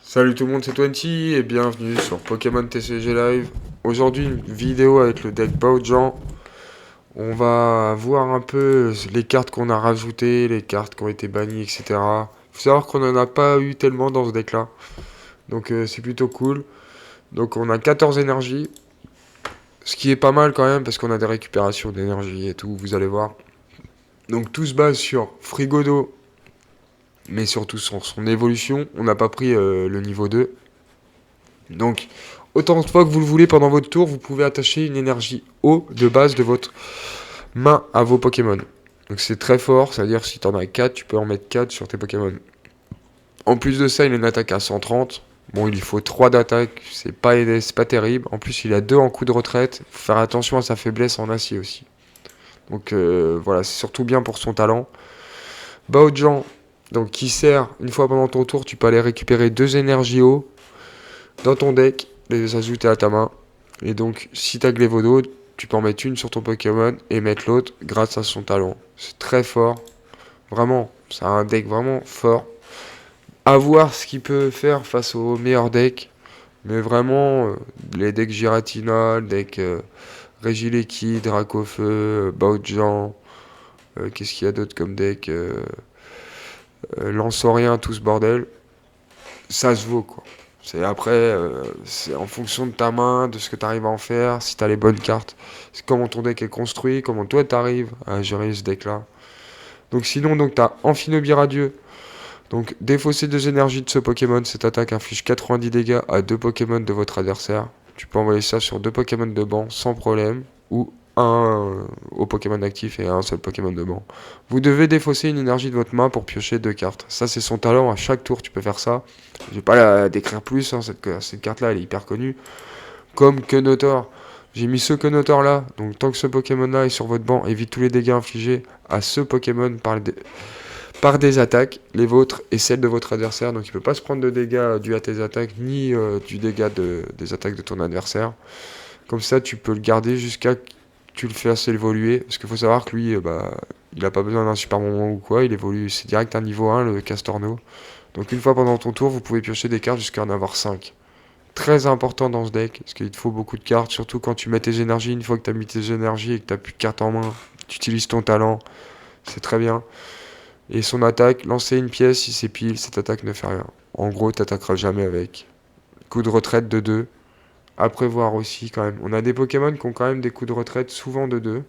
Salut tout le monde, c'est Twenty et bienvenue sur Pokémon TCG Live. Aujourd'hui, une vidéo avec le deck Baojan. On va voir un peu les cartes qu'on a rajoutées, les cartes qui ont été bannies, etc. Faut savoir qu'on n'en a pas eu tellement dans ce deck-là. Donc c'est plutôt cool. Donc on a 14 énergies. Ce qui est pas mal quand même parce qu'on a des récupérations d'énergie et tout, vous allez voir. Donc tout se base sur Frigodo, mais surtout sur son évolution. On n'a pas pris le niveau 2. Donc, autant de fois que vous le voulez pendant votre tour, vous pouvez attacher une énergie eau de base de votre main à vos Pokémon. Donc c'est très fort, c'est-à-dire si tu en as 4, tu peux en mettre 4 sur tes Pokémon. En plus de ça, il a une attaque à 130. Bon, il faut 3 d'attaque, c'est pas terrible. En plus, il a 2 en coup de retraite. Faut faire attention à sa faiblesse en acier aussi. Donc voilà, c'est surtout bien pour son talent. Baojan, donc qui sert, une fois pendant ton tour, tu peux aller récupérer 2 énergies eau dans ton deck, les ajouter à ta main. Et donc, si t'as Glevodo, tu peux en mettre une sur ton Pokémon et mettre l'autre grâce à son talent. C'est très fort. Vraiment, c'est un deck vraiment fort. À voir ce qu'il peut faire face aux meilleurs decks. Mais vraiment, les decks Giratina, le deck Regieleki, Dracofeu, Baojan, qu'est-ce qu'il y a d'autre comme deck Lanceorien, tout ce bordel. Ça se vaut quoi. C'est après, c'est en fonction de ta main, de ce que tu arrives à en faire, si tu as les bonnes cartes, c'est comment ton deck est construit, comment toi tu arrives à gérer ce deck là. Donc sinon, donc tu as Amphinobie Radieux. Donc défausser 2 énergies de ce Pokémon, cette attaque inflige 90 dégâts à 2 Pokémon de votre adversaire. Tu peux envoyer ça sur 2 Pokémon de banc sans problème, ou un au Pokémon actif et un seul Pokémon de banc. Vous devez défausser une énergie de votre main pour piocher 2 cartes. Ça c'est son talent, à chaque tour tu peux faire ça. Je vais pas la décrire plus, hein, cette carte là elle est hyper connue. Comme Kenotor. J'ai mis ce Kenotor là, donc tant que ce Pokémon là est sur votre banc, évite tous les dégâts infligés à ce Pokémon par des attaques, les vôtres et celles de votre adversaire. Donc il ne peut pas se prendre de dégâts dus à tes attaques, ni du dégât des attaques de ton adversaire. Comme ça, tu peux le garder jusqu'à que tu le fasses évoluer. Parce qu'il faut savoir que lui, il n'a pas besoin d'un super moment ou quoi. Il évolue, c'est direct un niveau 1, le Castorno. Donc une fois pendant ton tour, vous pouvez piocher des cartes jusqu'à en avoir 5. Très important dans ce deck, parce qu'il te faut beaucoup de cartes, surtout quand tu mets tes énergies. Une fois que tu as mis tes énergies et que tu n'as plus de cartes en main, tu utilises ton talent. C'est très bien. Et son attaque, lancer une pièce, si c'est pile, cette attaque ne fait rien. En gros, t'attaqueras jamais avec. Coup de retraite de 2. À prévoir aussi quand même. On a des Pokémon qui ont quand même des coups de retraite souvent de 2.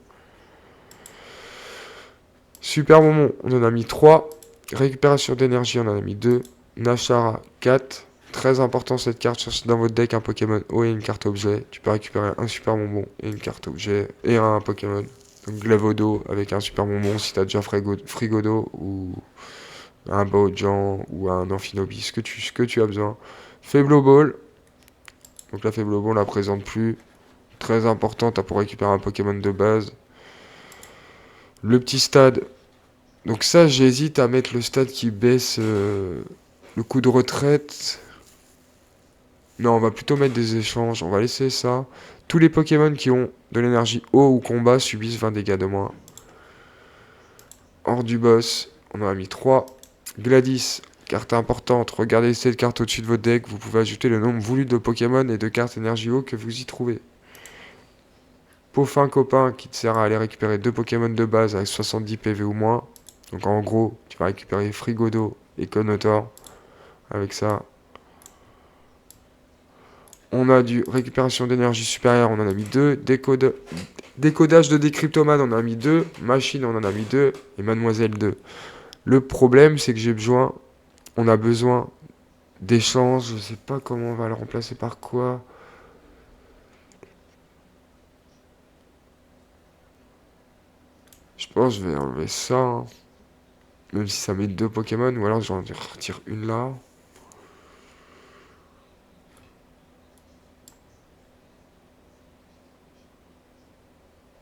Super Momon, on en a mis 3. Récupération d'énergie, on en a mis 2. Nashara, 4. Très important cette carte, cherchez dans votre deck un Pokémon haut et une carte objet. Tu peux récupérer un super bonbon et une carte objet et un Pokémon. Donc Glavodo avec un super bonbon si t'as déjà Frigodo ou un Baojan ou un Amphinobis, ce que tu as besoin. Faiblo Ball, donc la Faiblo Ball on la présente plus. Très importante pour récupérer un Pokémon de base. Le petit stade, donc ça j'hésite à mettre le stade qui baisse le coup de retraite. Non, on va plutôt mettre des échanges, on va laisser ça. Tous les Pokémon qui ont de l'énergie haut ou combat subissent 20 dégâts de moins. Hors du boss, on en a mis 3. Gladys, carte importante, regardez cette carte au-dessus de votre deck, vous pouvez ajouter le nombre voulu de Pokémon et de cartes énergie haut que vous y trouvez. Peaufin copain qui te sert à aller récupérer 2 Pokémon de base avec 70 PV ou moins. Donc en gros, tu vas récupérer Frigodo et Conotor avec ça. On a du récupération d'énergie supérieure, on en a mis 2. Décodage de décryptomane, on en a mis 2. Machine, on en a mis 2. Et Mademoiselle 2. Le problème, c'est que on a besoin d'échanges. Je sais pas comment on va le remplacer par quoi. Je pense que je vais enlever ça, hein. Même si ça met 2 Pokémon, ou alors j'en retire une là.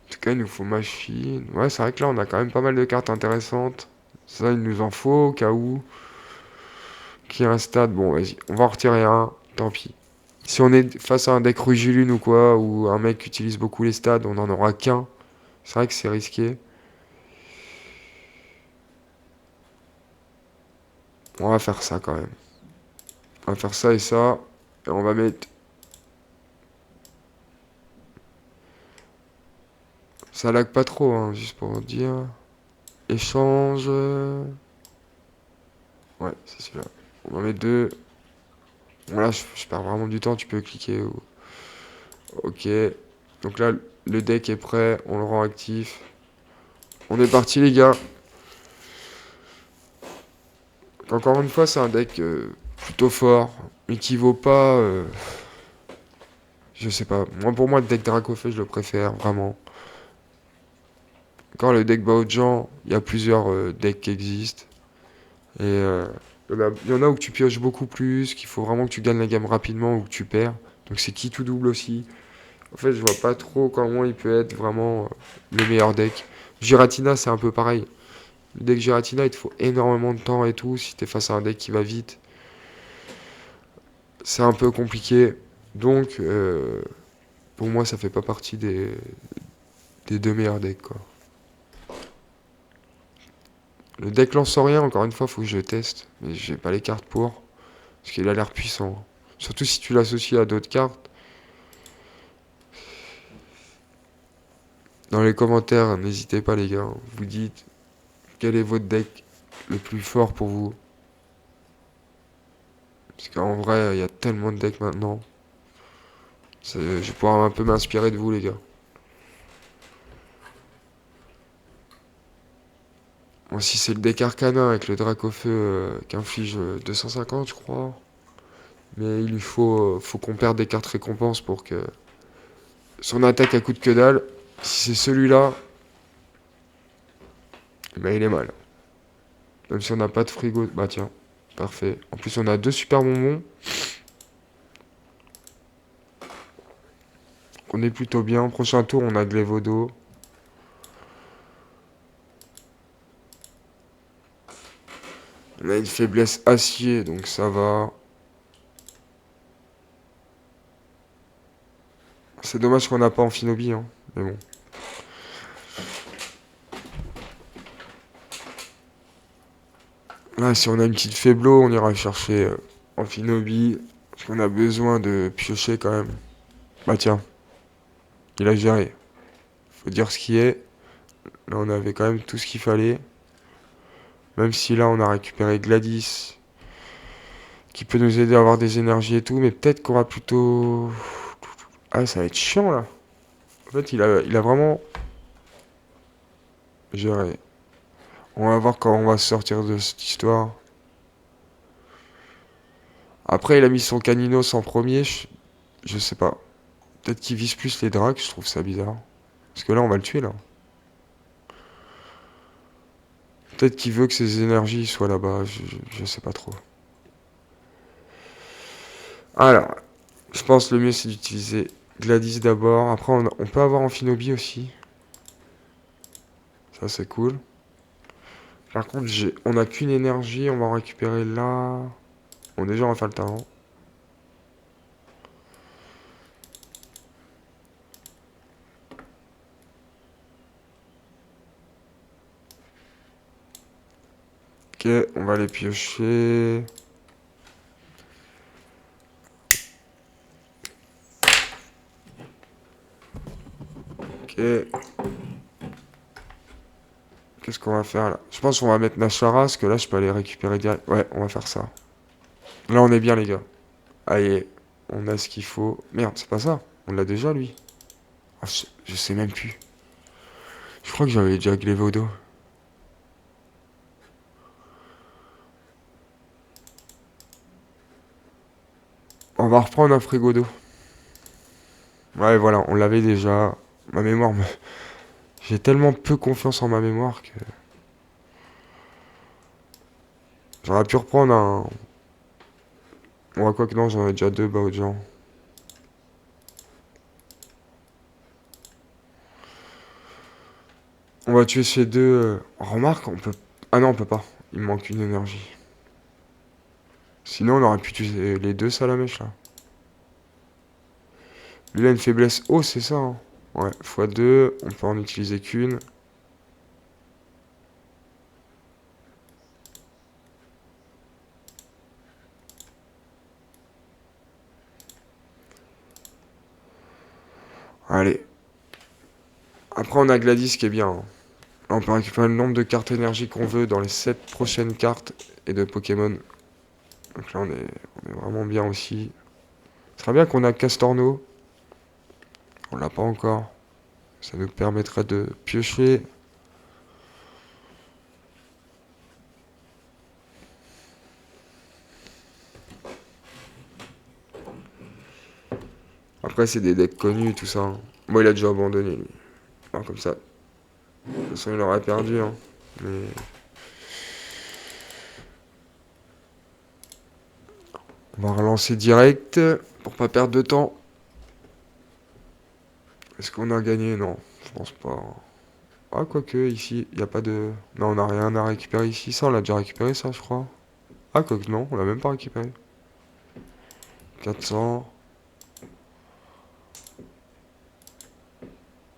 En tout cas, il nous faut machine. Ouais, c'est vrai que là, on a quand même pas mal de cartes intéressantes. Ça, il nous en faut au cas où. Qui est un stade. Bon, vas-y, on va en retirer un. Tant pis. Si on est face à un deck Rugilune ou quoi, ou un mec qui utilise beaucoup les stades, on n'en aura qu'un. C'est vrai que c'est risqué. On va faire ça quand même. On va faire ça et ça. Et on va mettre... Ça lag pas trop, hein, juste pour dire. Échange. Ouais, c'est celui-là. On va mettre deux. Bon, là, je perds vraiment du temps. Tu peux cliquer. Ok. Donc là, le deck est prêt. On le rend actif. On est parti, les gars. Encore une fois, c'est un deck plutôt fort. Mais qui vaut pas... je sais pas. Moi, pour moi, le deck Dracofeu, je le préfère, vraiment. Encore le deck Baojan, il y a plusieurs decks qui existent. Et il y en a où tu pioches beaucoup plus, qu'il faut vraiment que tu gagnes la gamme rapidement ou que tu perds. Donc c'est qui tout double aussi. En fait, je vois pas trop comment il peut être vraiment le meilleur deck. Giratina, c'est un peu pareil. Le deck Giratina, il te faut énormément de temps et tout. Si t'es face à un deck qui va vite, c'est un peu compliqué. Donc, pour moi, ça fait pas partie des deux meilleurs decks, quoi. Le deck Lance-Rien, encore une fois, faut que je le teste. Mais j'ai pas les cartes pour. Parce qu'il a l'air puissant. Surtout si tu l'associes à d'autres cartes. Dans les commentaires, n'hésitez pas, les gars. Vous dites quel est votre deck le plus fort pour vous. Parce qu'en vrai, il y a tellement de decks maintenant. Je vais pouvoir un peu m'inspirer de vous, les gars. Moi, si c'est le deck Arcana avec le Dracofeu qui inflige 250, je crois. Mais il lui faut qu'on perde des cartes récompenses pour que son attaque à coûte que dalle. Si c'est celui-là, ben il est mal. Même si on n'a pas de frigo. Bah tiens, parfait. En plus, on a deux super bonbons. On est plutôt bien. Prochain tour, on a Glevodo. On a une faiblesse acier, donc ça va. C'est dommage qu'on n'a pas Amphinobi, hein. Mais bon. Là, si on a une petite faiblo, on ira chercher Amphinobi. Parce qu'on a besoin de piocher quand même. Bah tiens, il a géré. Faut dire ce qui est. Là, on avait quand même tout ce qu'il fallait. Même si là, on a récupéré Gladys. Qui peut nous aider à avoir des énergies et tout. Mais peut-être qu'on va plutôt... Ah, ça va être chiant, là. En fait, il a vraiment géré. On va voir quand on va sortir de cette histoire. Après, il a mis son Caninos en premier. Je sais pas. Peut-être qu'il vise plus les dracs, je trouve ça bizarre. Parce que là, on va le tuer, là. Peut-être qu'il veut que ses énergies soient là-bas, je sais pas trop. Alors, je pense que le mieux, c'est d'utiliser Gladys d'abord. Après, on peut avoir Amphinobi aussi. Ça, c'est cool. Par contre, on a qu'une énergie, on va en récupérer là. Bon, déjà, on va faire le talent. Ok, on va aller piocher. Ok. Qu'est-ce qu'on va faire là? Je pense qu'on va mettre Nashara, parce que là, je peux aller récupérer direct. Ouais, on va faire ça. Là, on est bien, les gars. Allez, on a ce qu'il faut. Merde, c'est pas ça. On l'a déjà, lui. Ah, je sais même plus. Je crois que j'avais déjà Glevodo. On va reprendre un frigodo. Ouais, voilà, on l'avait déjà. Ma mémoire me... J'ai tellement peu confiance en ma mémoire que... J'aurais pu reprendre un... Ouais, quoi que non, j'en ai déjà deux, bah, gens. On va tuer ces deux... Remarque, on peut... Ah non, on peut pas. Il me manque une énergie. Sinon, on aurait pu tuer les deux salamèches, là. Lui, il a une faiblesse haut, c'est ça, hein. Ouais, x2, on peut en utiliser qu'une. Allez. Après, on a Gladys qui est bien. Hein. On peut récupérer le nombre de cartes énergie qu'on veut dans les 7 prochaines cartes et de Pokémon. Donc là, on est vraiment bien aussi. Ce serait bien qu'on a Castorno. On l'a pas encore. Ça nous permettrait de piocher. Après, c'est des decks connus, tout ça. Hein. Moi, il a déjà abandonné, lui. Alors, comme ça. De toute façon, il aurait perdu. Hein. Mais... on va relancer direct pour pas perdre de temps. Est-ce qu'on a gagné? Non, je pense pas. Ah, quoique, ici, il n'y a pas de... Non, on n'a rien à récupérer ici. Ça, on l'a déjà récupéré, ça, je crois. Ah, quoique, non, on l'a même pas récupéré. 400.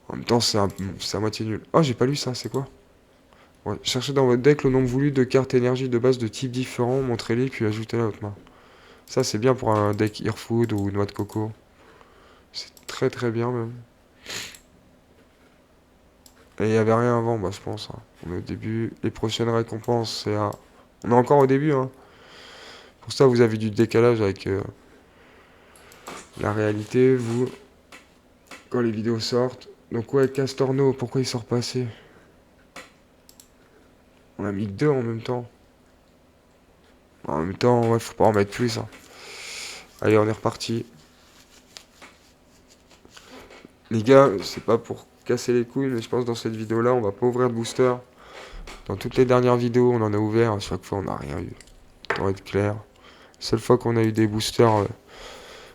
En même temps, c'est à moitié nul. Oh, j'ai pas lu ça, c'est quoi? Ouais. Cherchez dans votre deck le nombre voulu de cartes énergie de base de types différents, montrez-les, puis ajoutez-les à votre main. Ça, c'est bien pour un deck Earfood ou noix de coco. C'est très très bien, même. Et il n'y avait rien avant, bah, je pense. Hein. On est au début. Les prochaines récompenses, c'est à... On est encore au début, hein. Pour ça, vous avez du décalage avec la réalité, vous, quand les vidéos sortent. Donc ouais, Castorno, pourquoi il sort pas assez? On a mis 2 en même temps. En même temps, ouais, faut pas en mettre plus. Hein. Allez, on est reparti. Les gars, c'est pas pour casser les couilles, mais je pense que dans cette vidéo-là, on va pas ouvrir de booster. Dans toutes les dernières vidéos, on en a ouvert. À chaque fois, on n'a rien eu. Pour être clair. La seule fois qu'on a eu des boosters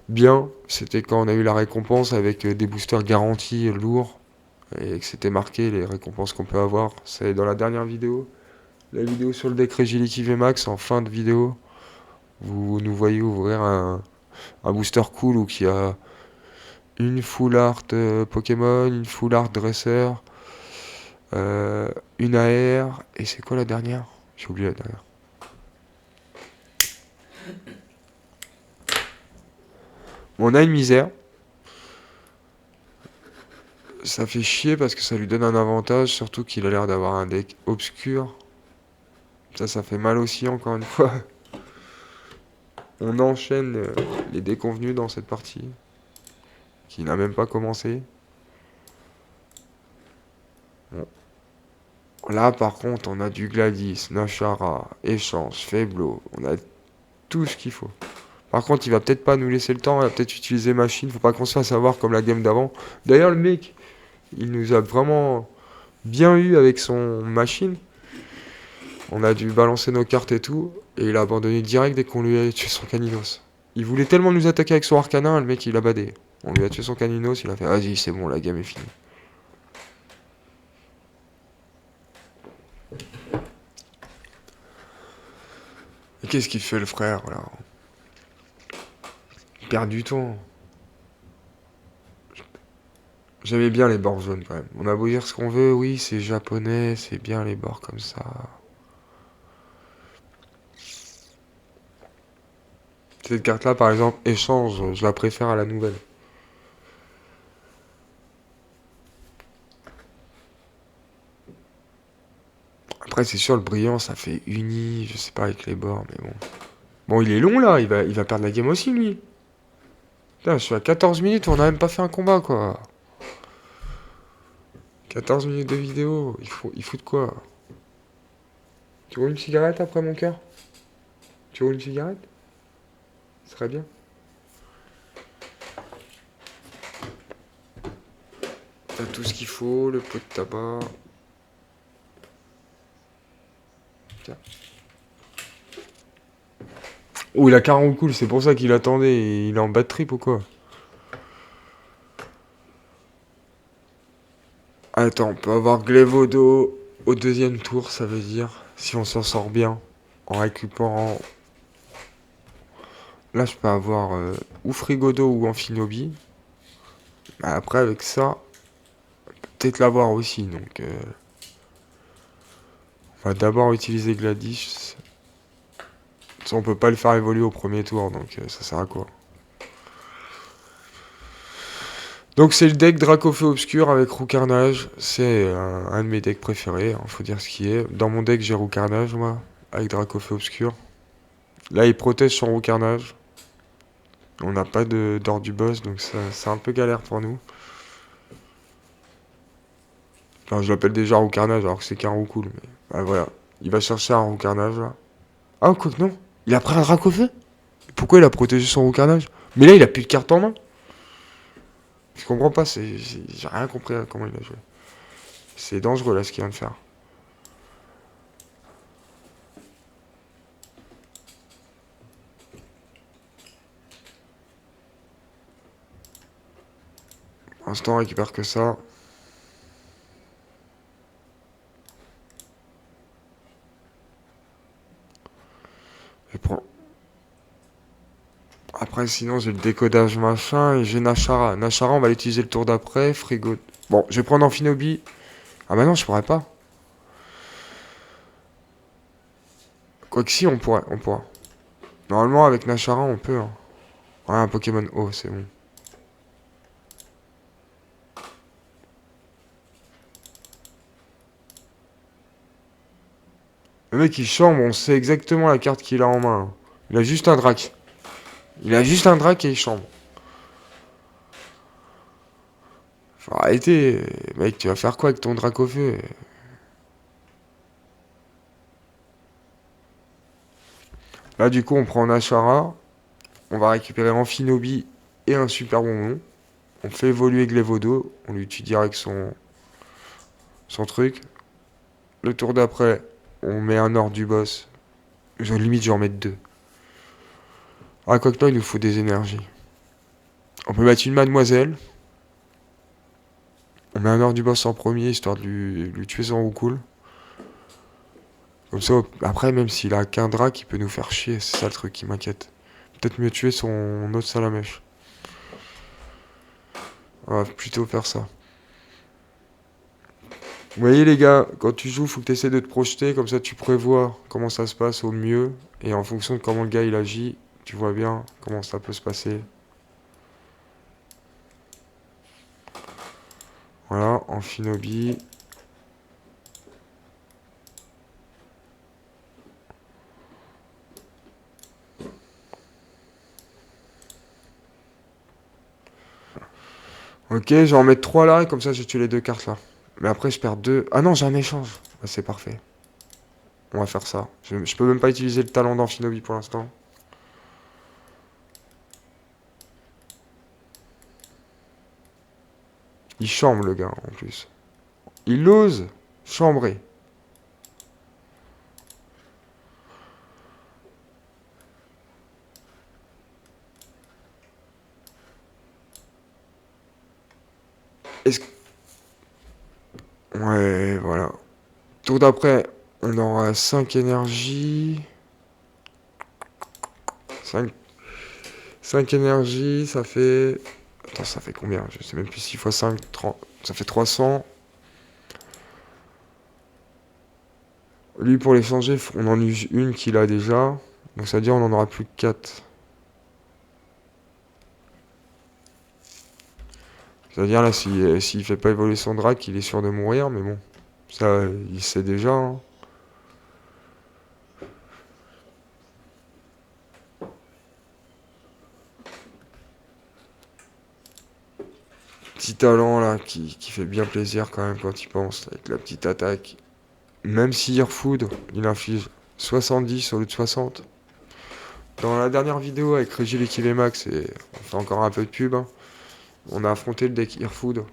bien, c'était quand on a eu la récompense avec des boosters garantis lourds. Et que c'était marqué les récompenses qu'on peut avoir. C'est dans la dernière vidéo. La vidéo sur le deck Regility VMAX, en fin de vidéo. Vous nous voyez ouvrir un booster cool ou qui a une full art Pokémon, une full art dresseur, une AR, et c'est quoi la dernière? J'ai oublié la dernière. Bon, on a une misère. Ça fait chier parce que ça lui donne un avantage, surtout qu'il a l'air d'avoir un deck obscur. Ça fait mal aussi, encore une fois. On enchaîne les déconvenus dans cette partie, qui n'a même pas commencé. Bon. Là, par contre, on a du Gladys, Nashara, Échange, Faiblo. On a tout ce qu'il faut. Par contre, il va peut-être pas nous laisser le temps. Il va peut-être utiliser machine. Faut pas qu'on se fasse avoir comme la game d'avant. D'ailleurs, le mec, il nous a vraiment bien eu avec son machine. On a dû balancer nos cartes et tout. Et il a abandonné direct dès qu'on lui a tué son Caninos. Il voulait tellement nous attaquer avec son Arcanin, le mec, il a badé. On lui a tué son Caninos, il a fait vas-y, c'est bon, la game est finie. Et qu'est-ce qu'il fait le frère là? Il perd du temps. J'aimais bien les bords jaunes quand même. On a beau dire ce qu'on veut, oui, c'est japonais, c'est bien les bords comme ça. Cette carte-là, par exemple, échange, je la préfère à la nouvelle. Après, c'est sûr, le brillant, ça fait uni, je sais pas, avec les bords, mais bon. Bon, il est long là, il va perdre la game aussi, lui. Putain, je suis à 14 minutes, on a même pas fait un combat, quoi. 14 minutes de vidéo, il fout de quoi? Tu roules une cigarette après, mon cœur? Tu roules une cigarette? Ce serait bien. T'as tout ce qu'il faut, le pot de tabac. Tiens. Oh, il a 40 cool, c'est pour ça qu'il attendait. Il est en bad trip ou quoi? Attends, on peut avoir Glevodo au deuxième tour, ça veut dire. Si on s'en sort bien. En récupérant. Là, je peux avoir ou Frigodo ou Amphinobi. Après, avec ça, peut-être l'avoir aussi. Donc, on va d'abord utiliser Gladys. Ça, on peut pas le faire évoluer au premier tour, donc ça sert à quoi? Donc c'est le deck Dracofeu Obscur avec Roux Carnage. C'est un de mes decks préférés, hein, faut dire ce qui est. Dans mon deck j'ai Roux Carnage moi, avec Dracofeu Obscur. Là il protège son Roux Carnage. On n'a pas d'or du boss, donc c'est un peu galère pour nous. Enfin, je l'appelle déjà Roux Carnage alors que c'est qu'un roux cool. Mais bah, voilà, il va chercher un Roux Carnage là. Ah quoi que non, il a pris un Dracofeu. Pourquoi il a protégé son Roux Carnage? Mais là il a plus de carte en main. Je comprends pas, j'ai rien compris à comment il a joué. C'est dangereux là ce qu'il vient de faire. Pour l'instant on récupère que ça. Et prends. Après sinon j'ai le décodage machin et j'ai Nashara. Nashara on va l'utiliser le tour d'après. Frigo. Bon, je vais prendre Amphinobi. Ah bah non, je pourrais pas. Quoique si, on pourrait, on pourra. Normalement avec Nashara on peut. Hein. Ouais, un Pokémon O, c'est bon. Le mec il chambre, on sait exactement la carte qu'il a en main. Il a juste un drac. Il a juste un drac et il chambre. Faut arrêter. Mec, tu vas faire quoi avec ton drac au feu? Là du coup on prend Nashara. On va récupérer Amphinobi et un super bonbon. On fait évoluer Glévodo. On lui tue direct son truc. Le tour d'après, on met un or du boss. Limite j'en mets deux. Ah quoi que non, il nous faut des énergies. On peut mettre une mademoiselle. On met un or du boss en premier, histoire de lui tuer son roucoule. Comme ça, après, même s'il a qu'un drac, il peut nous faire chier. C'est ça le truc qui m'inquiète. Peut-être mieux tuer son autre salamèche. On va plutôt faire ça. Vous voyez les gars, quand tu joues, faut que tu essaies de te projeter, comme ça tu prévois comment ça se passe au mieux. Et en fonction de comment le gars il agit, tu vois bien comment ça peut se passer. Voilà, Amphinobi. Ok, je vais en mettre 3 là, et comme ça j'ai tué les deux cartes là. Mais après je perds 2. Ah non, j'ai un échange. Ah, c'est parfait. On va faire ça. Je peux même pas utiliser le talent d'Amphinobi pour l'instant. Il chambre le gars en plus. Il ose chambrer. Est-ce que... Ouais, voilà. Tour d'après, on aura 5 énergies. 5 énergies, ça fait... Attends, ça fait combien? Je sais même plus, 6 fois 5, 30... Ça fait 300. Lui, pour les changer, on en use une qu'il a déjà. Donc ça veut dire on en aura plus que 4. C'est-à-dire là, s'il fait pas évoluer son drac, il est sûr de mourir, mais bon. Ça, il sait déjà. Hein. Petit talent là, qui fait bien plaisir quand même quand il pense, avec la petite attaque. Même si Earfood, il inflige 70 au lieu de 60. Dans la dernière vidéo avec Régil et Max, et on fait encore un peu de pub, hein, on a affronté le deck Earfood.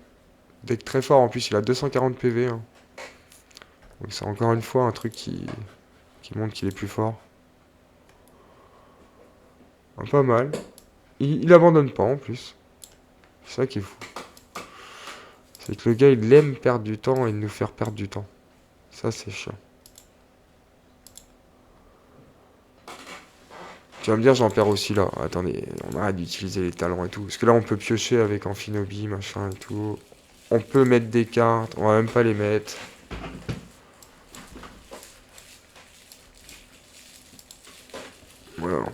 Deck très fort, en plus il a 240 PV. Hein. Donc c'est encore une fois un truc qui montre qu'il est plus fort. Ah, pas mal. Il abandonne pas en plus. C'est ça qui est fou. C'est que le gars il aime perdre du temps et nous faire perdre du temps. Ça c'est chiant. Tu vas me dire j'en perds aussi là. Attendez, on arrête d'utiliser les talents et tout. Parce que là on peut piocher avec Amphinobi, machin et tout. On peut mettre des cartes, on va même pas les mettre. Voilà.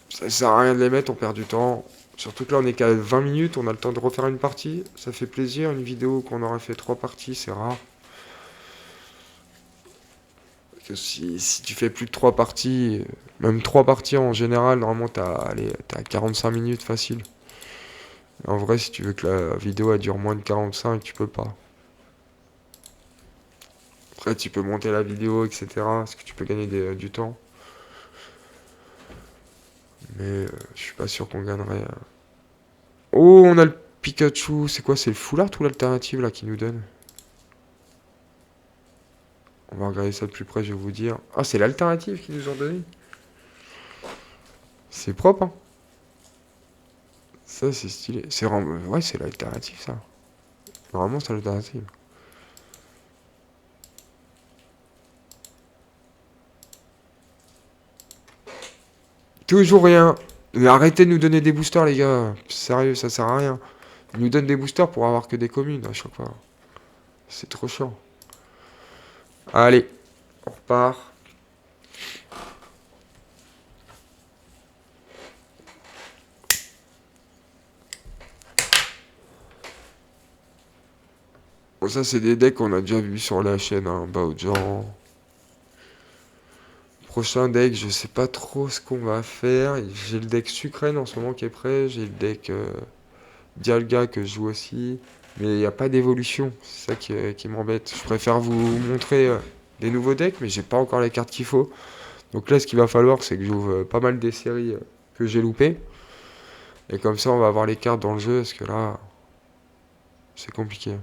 Ça sert à rien de les mettre, on perd du temps. Surtout que là, on est qu'à 20 minutes, on a le temps de refaire une partie. Ça fait plaisir, une vidéo qu'on aurait fait 3 parties, c'est rare. Parce que si tu fais plus de 3 parties, même 3 parties en général, normalement, t'as 45 minutes facile. En vrai, si tu veux que la vidéo elle dure moins de 45, tu peux pas. Après, tu peux monter la vidéo, etc. Parce que tu peux gagner du temps. Mais je suis pas sûr qu'on gagnerait. Oh, on a le Pikachu. C'est quoi? C'est le full art ou l'alternative là qui nous donne? On va regarder ça de plus près, je vais vous dire. Ah, c'est l'alternative qu'ils nous ont donné. C'est propre, hein. Ça, c'est stylé. C'est vraiment... Ouais, c'est l'alternative, ça. Vraiment, c'est l'alternative. Toujours rien. Mais arrêtez de nous donner des boosters, les gars. Sérieux, ça sert à rien. Ils nous donnent des boosters pour avoir que des communes à chaque fois. C'est trop chiant. Allez, on repart. Bon, ça, c'est des decks qu'on a déjà vu sur la chaîne, hein. Baojan. Prochain deck, je sais pas trop ce qu'on va faire. J'ai le deck Sucrène en ce moment qui est prêt. J'ai le deck Dialga que je joue aussi. Mais il n'y a pas d'évolution. C'est ça qui m'embête. Je préfère vous montrer des nouveaux decks, mais j'ai pas encore les cartes qu'il faut. Donc là, ce qu'il va falloir, c'est que j'ouvre pas mal des séries que j'ai loupées. Et comme ça, on va avoir les cartes dans le jeu, parce que là, c'est compliqué.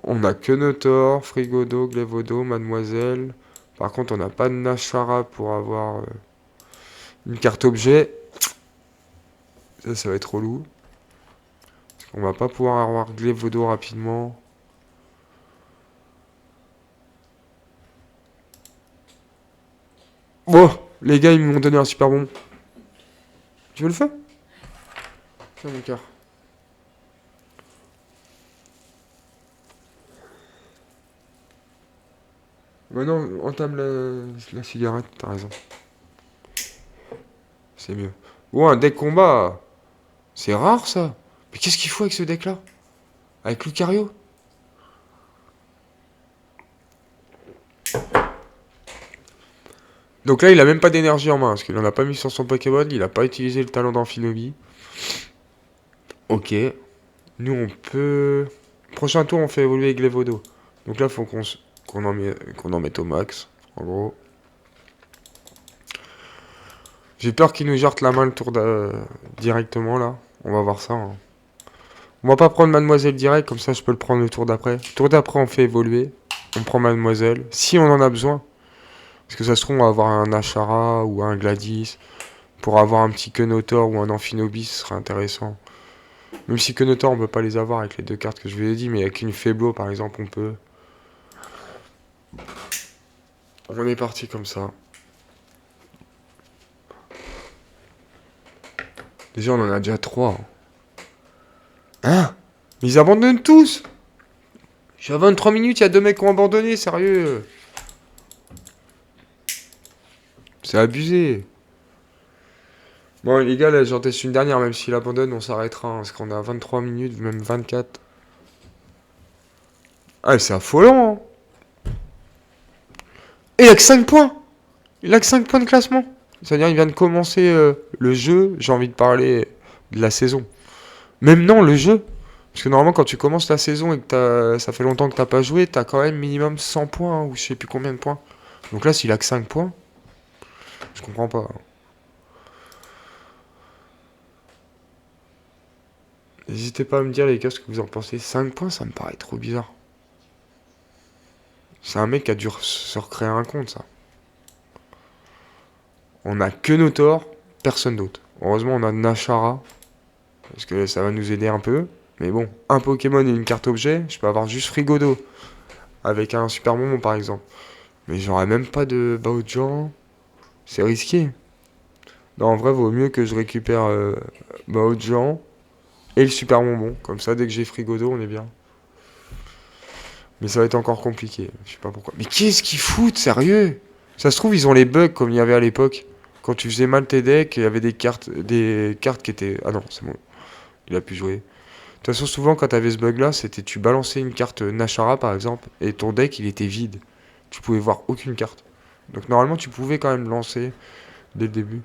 On a que Notor, Frigodo, Glevodo, Mademoiselle. Par contre, on n'a pas de Nashara pour avoir une carte objet. Ça va être relou. Parce qu'on va pas pouvoir avoir Glevodo rapidement. Oh, les gars, ils m'ont donné un super bon. Tu veux le faire? Tiens, mon cœur. Bah non, entame la cigarette, t'as raison. C'est mieux. Oh, un deck combat. C'est rare, ça. Mais qu'est-ce qu'il faut avec ce deck-là? Avec Lucario? Donc là, il a même pas d'énergie en main, parce qu'il en a pas mis sur son Pokémon, il a pas utilisé le talent d'Amphinobi. Ok. Nous, on peut... Prochain tour, on fait évoluer Glevodo. Donc là, faut qu'on en mette au max, en gros. J'ai peur qu'il nous jarte la main le tour directement, là. On va voir ça, hein. On va pas prendre Mademoiselle direct, comme ça, je peux le prendre le tour d'après. Le tour d'après, on fait évoluer. On prend Mademoiselle, si on en a besoin. Parce que ça se trouve, on va avoir un Ashara ou un Gladys. Pour avoir un petit Kenotor ou un Amphinobi, ce serait intéressant. Même si Kenotor, on peut pas les avoir avec les deux cartes que je vous ai dit, mais avec une Faiblo, par exemple, on peut. On est parti comme ça. Déjà, on en a déjà 3. Hein? Mais ils abandonnent tous! Je suis à 23 minutes, il y a 2 mecs qui ont abandonné, sérieux! C'est abusé! Bon, les gars, là, j'en teste une dernière, même s'il abandonne, on s'arrêtera, hein, parce qu'on est à 23 minutes, même 24. Ah, c'est affolant, hein. Et il a que 5 points! Il a que 5 points de classement! C'est-à-dire, il vient de commencer le jeu, j'ai envie de parler de la saison. Même non, le jeu. Parce que normalement, quand tu commences la saison et que ça fait longtemps que t'as pas joué, t'as quand même minimum 100 points, hein, ou je sais plus combien de points. Donc là, s'il a que 5 points, je comprends pas. N'hésitez pas à me dire, les gars, ce que vous en pensez. 5 points, ça me paraît trop bizarre. C'est un mec qui a dû se recréer un compte, ça. On a que Notor, personne d'autre. Heureusement, on a Nashara. Parce que ça va nous aider un peu. Mais bon, un Pokémon et une carte objet, je peux avoir juste Frigodo. Avec un Super Bonbon, par exemple. Mais j'aurais même pas de Baojan. C'est risqué. Non, en vrai, vaut mieux que je récupère Baojan et le Super Bonbon. Comme ça, dès que j'ai Frigodo, on est bien. Mais ça va être encore compliqué. Je sais pas pourquoi. Mais qu'est-ce qu'ils foutent, sérieux? Ça se trouve, ils ont les bugs comme il y avait à l'époque. quand tu faisais mal tes decks, il y avait des cartes qui étaient... Ah non, c'est bon, il a pu jouer. De toute façon, souvent, quand t'avais ce bug-là, c'était tu balançais une carte Nashara, par exemple, et ton deck, il était vide. Tu pouvais voir aucune carte. Donc normalement, tu pouvais quand même lancer dès le début.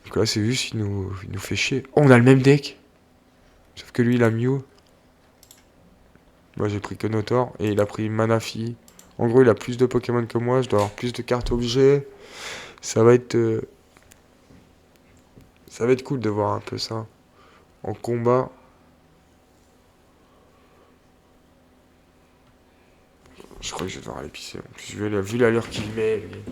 Donc là, c'est juste, il nous fait chier. Oh, on a le même deck. Sauf que lui, il a Mew. Moi, j'ai pris que Notor. Et il a pris Manafi. En gros, il a plus de Pokémon que moi. Je dois avoir plus de cartes objets. Ça va être... Ça va être cool de voir un peu ça. En combat. Je crois que je vais devoir aller pisser. En plus, vu l'allure qu'il met, lui.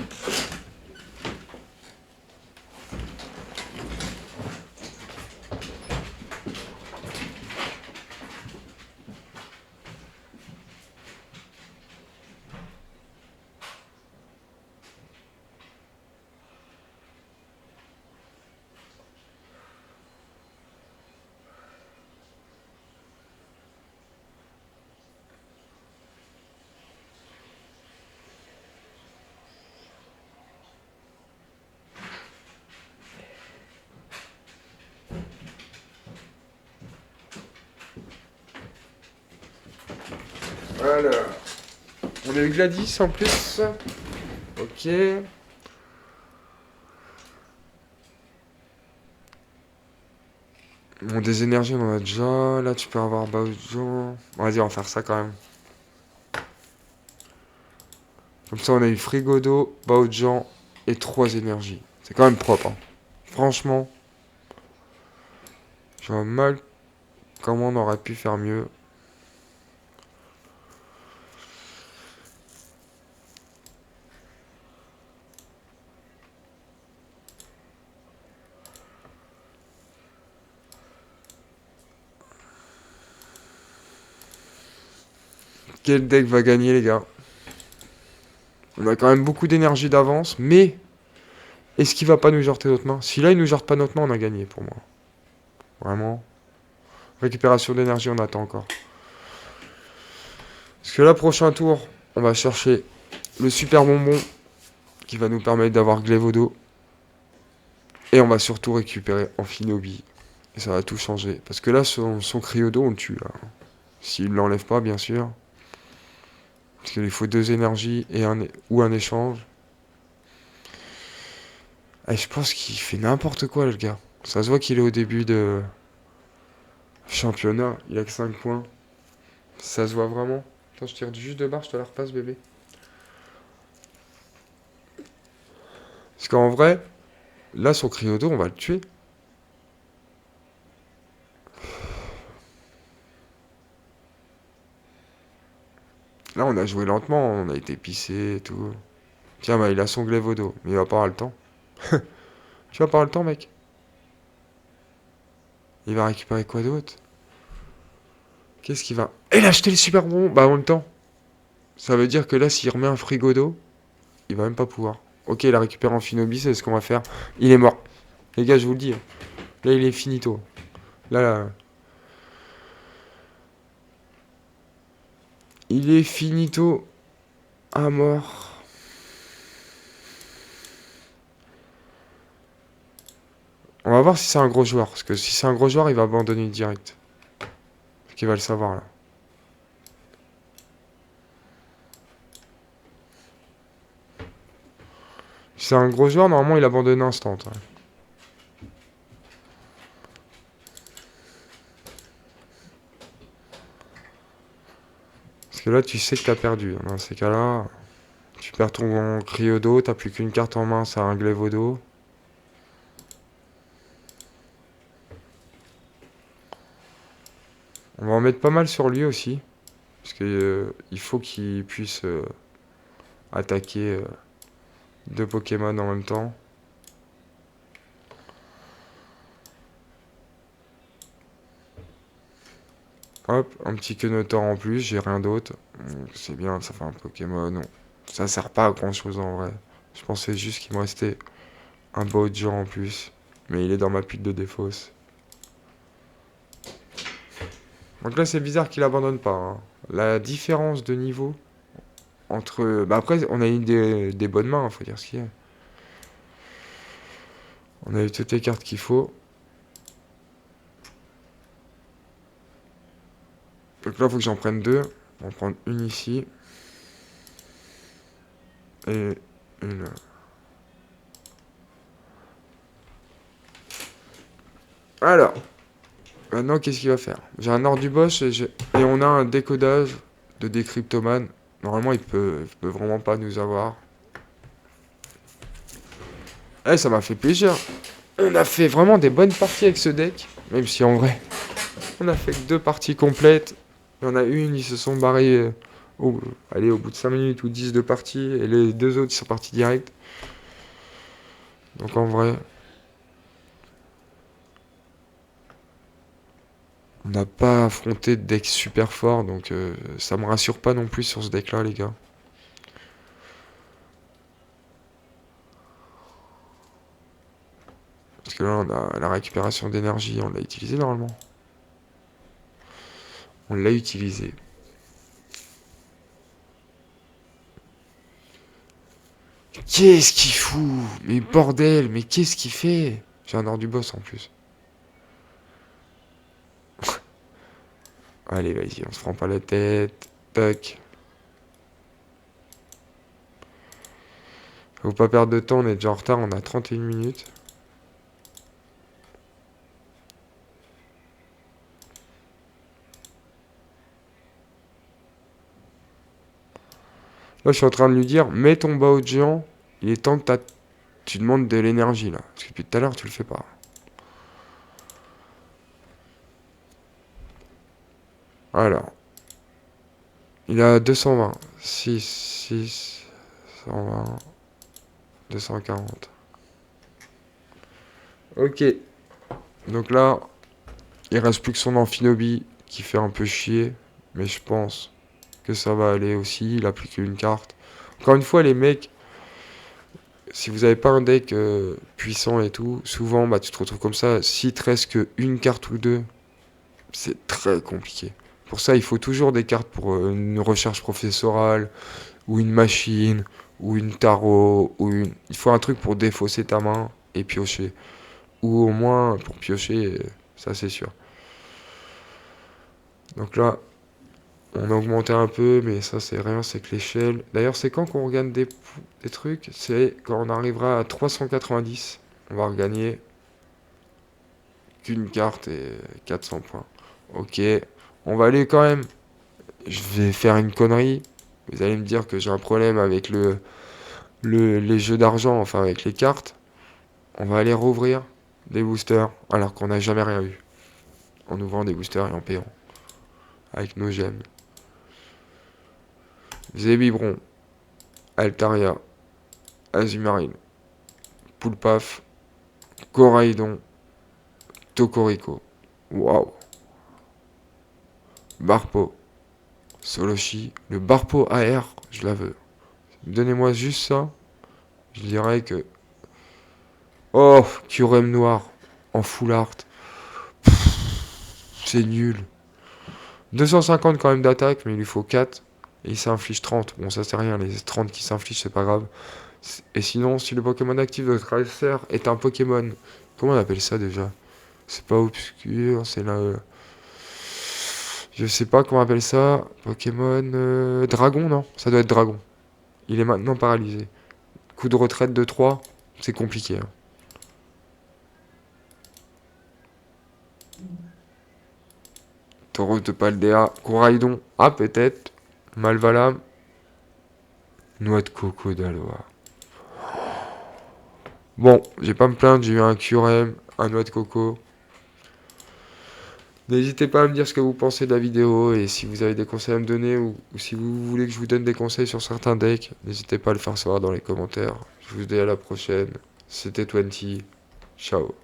Alors, on a eu Gladys en plus. Ok. Bon, des énergies, on en a déjà. Là, tu peux avoir Baojan. Vas-y, on va faire ça quand même. Comme ça, on a eu Frigodo, Baojan et 3 énergies. C'est quand même propre. Hein. Franchement, je vois mal comment on aurait pu faire mieux. Quel deck va gagner, les gars? On a quand même beaucoup d'énergie d'avance, mais est-ce qu'il va pas nous jarter notre main? Si là, il nous jarte pas notre main, on a gagné pour moi. Vraiment. Récupération d'énergie, on attend encore. Parce que là, prochain tour, on va chercher le super bonbon qui va nous permettre d'avoir Glévodo. Et on va surtout récupérer Amphinobi. Et ça va tout changer. Parce que là, son Cryodo, on le tue. Là. S'il ne l'enlève pas, bien sûr. Parce qu'il faut 2 énergies ou un échange. Et je pense qu'il fait n'importe quoi, le gars. Ça se voit qu'il est au début de championnat. Il a que 5 points. Ça se voit vraiment. Attends, je tire juste de barre, je te la repasse, bébé. Parce qu'en vrai, là, son Cryodo, on va le tuer. Là, on a joué lentement, on a été pissé et tout. Tiens, bah, il a son Glévodo, mais il va pas avoir le temps. Tu vas pas avoir le temps, mec. Il va récupérer quoi d'autre? Qu'est-ce qu'il va... Et il a acheté le super bonbon. Bah, en même temps. Ça veut dire que là, s'il remet un frigodo, il va même pas pouvoir. Ok, il a récupéré Amphinobi, c'est ce qu'on va faire. Il est mort. Les gars, je vous le dis. Là, il est finito. Là. Il est finito. À mort. On va voir si c'est un gros joueur. Parce que si c'est un gros joueur, il va abandonner direct. Parce qu'il va le savoir, là. Si c'est un gros joueur, normalement, il abandonne instant. Ouais. Parce que là, tu sais que t'as perdu. Dans ces cas-là, tu perds ton Cryodo, t'as plus qu'une carte en main, c'est un Glévodo. On va en mettre pas mal sur lui aussi. Parce que il faut qu'il puisse attaquer 2 Pokémon en même temps. Hop, un petit Kenotor en plus, j'ai rien d'autre. C'est bien, ça fait un Pokémon. Non, ça sert pas à grand chose en vrai. Je pensais juste qu'il me restait un Baojan en plus. Mais il est dans ma pile de défausse. Donc là, c'est bizarre qu'il abandonne pas. Hein. La différence de niveau entre... Bah après, on a eu des bonnes mains, faut dire ce qu'il y a. On a eu toutes les cartes qu'il faut. Donc là, il faut que j'en prenne deux. On va en prendre une ici. Et une là. Alors, maintenant, qu'est-ce qu'il va faire? J'ai un ordre du boss et on a un décodage de Décryptoman. Normalement, il peut vraiment pas nous avoir. Eh, ça m'a fait plaisir. On a fait vraiment des bonnes parties avec ce deck. Même si en vrai, on a fait que 2 parties complètes. Il y en a une, ils se sont barrés allez, au bout de 5 minutes ou 10 de partie. Et les 2 autres, ils sont partis direct. Donc en vrai, on n'a pas affronté de deck super fort. Donc ça me rassure pas non plus sur ce deck là, les gars. Parce que là, on a la récupération d'énergie, on l'a utilisé normalement. On l'a utilisé. Qu'est-ce qu'il fout? Mais bordel, mais qu'est-ce qu'il fait? J'ai un ordre du boss en plus. Allez, vas-y, on se prend pas la tête. Tac. Faut pas perdre de temps, on est déjà en retard, on a 31 minutes. Là, je suis en train de lui dire, mets ton bas de géant, il est temps que tu demandes de l'énergie, là. Parce que depuis tout à l'heure, tu le fais pas. Alors. Il a 220. 6, 120, 240. Ok. Donc là, il reste plus que son Amphinobie qui fait un peu chier. Mais je pense que ça va aller aussi. Il a plus qu'une carte. Encore une fois, les mecs, si vous avez pas un deck puissant et tout, souvent bah, tu te retrouves comme ça. S'il te reste qu'une carte ou deux, c'est très compliqué. Pour ça, il faut toujours des cartes pour une recherche professorale, ou une machine, ou une tarot, Il faut un truc pour défausser ta main et piocher. Ou au moins pour piocher, ça c'est sûr. Donc là, on a augmenté un peu, mais ça c'est rien, c'est que l'échelle. D'ailleurs, c'est quand qu'on regagne des trucs? C'est quand on arrivera à 390. On va regagner qu'une carte et 400 points. Ok, on va aller quand même. Je vais faire une connerie. Vous allez me dire que j'ai un problème avec les jeux d'argent, enfin avec les cartes. On va aller rouvrir des boosters alors qu'on n'a jamais rien eu. En ouvrant des boosters et en payant. Avec nos gemmes. Zébibron, Altaria, Azumarine, Poulpaf, Coraidon, Tokorico. Waouh. Barpo, Soloshi, le Barpo AR, je la veux. Donnez-moi juste ça. Je dirais que... Oh, Curem noir, en full art. C'est nul. 250 quand même d'attaque, mais il lui faut 4. Et il s'inflige 30. Bon, ça c'est rien, les 30 qui s'infligent, c'est pas grave. Et sinon, si le Pokémon actif de votre adversaire est un Pokémon... Comment on appelle ça déjà? C'est pas obscur, c'est là... Je sais pas comment on appelle ça. Pokémon... Dragon, non? Ça doit être Dragon. Il est maintenant paralysé. Coup de retraite de 3, c'est compliqué. Hein. Tauros de Paldea, Coraidon. Ah, peut-être. Malvalam. Noix de coco d'Aloha. Bon, j'ai pas à me plaindre, j'ai eu un Curem, un noix de coco. N'hésitez pas à me dire ce que vous pensez de la vidéo et si vous avez des conseils à me donner ou si vous voulez que je vous donne des conseils sur certains decks, n'hésitez pas à le faire savoir dans les commentaires. Je vous dis à la prochaine. C'était 20. Ciao.